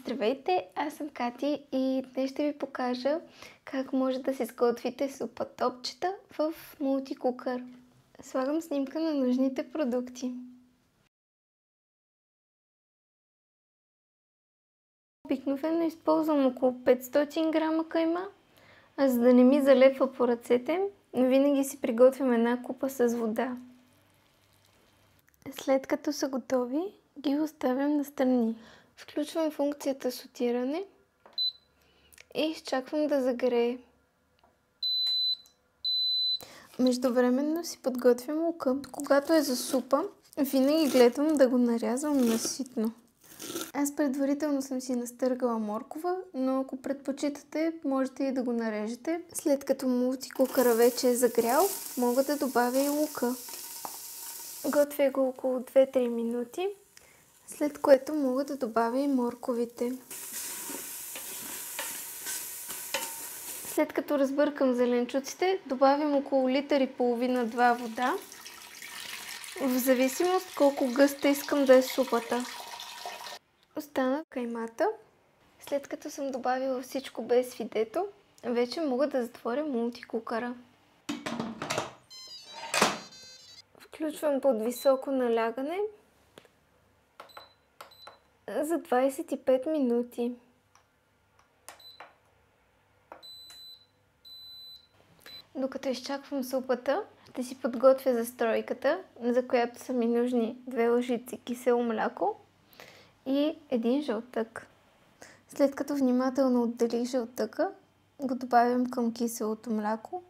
Здравейте, аз съм Кати и днес ще ви покажа как може да си сготвите супа топчета в мултикукър. Слагам снимка на нужните продукти. Обикновено използвам около 500 грама кайма, а за да не ми залепва по ръцете, винаги си приготвям една купа с вода. След като са готови, ги оставям настрани. Включвам функцията сотиране и изчаквам да загрее. Междувременно си подготвям лука. Когато е за супа, винаги гледам да го нарязвам наситно. Аз предварително съм си настъргала моркова, но ако предпочитате, можете и да го нарежете. След като мултикукъра вече е загрял, мога да добавя и лука. Готвя го около 2-3 минути, след което мога да добавя и морковите. След като разбъркам зеленчуците, добавям около литър и половина-2 вода, в зависимост колко гъста искам да е супата. Остана каймата. След като съм добавила всичко без фидето, вече мога да затворя мултикукъра. Включвам под високо налягане за 25 минути. Докато изчаквам супата, ще си подготвя застройката, за която са ми нужни 2 лъжици кисело мляко и 1 жълтък. След като внимателно отделих жълтъка, го добавям към киселото мляко.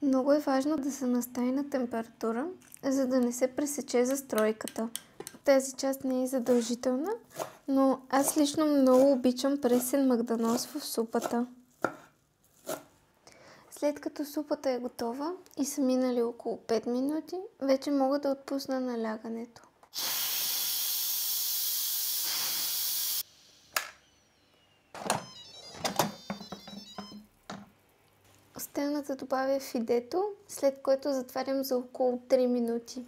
Много е важно да са на стайна температура, за да не се пресече застройката. Тази част не е задължителна, но аз лично много обичам пресен магданоз в супата. След като супата е готова и са минали около 5 минути, вече мога да отпусна налягането. Остана да добавя фидето, след което затварям за около 3 минути.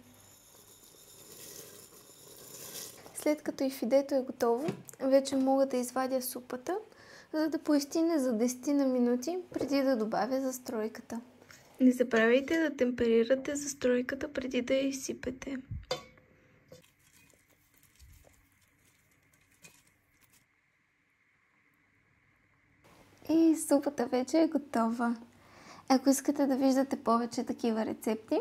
След като и фидето е готово, вече мога да извадя супата, за да поистине за 10 на минути, преди да добавя застройката. Не забравяйте да темперирате застройката преди да я изсипете. И супата вече е готова. Ако искате да виждате повече такива рецепти,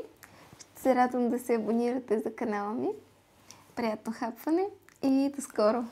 ще се радвам да се абонирате за канала ми. Приятно хапване и до скоро!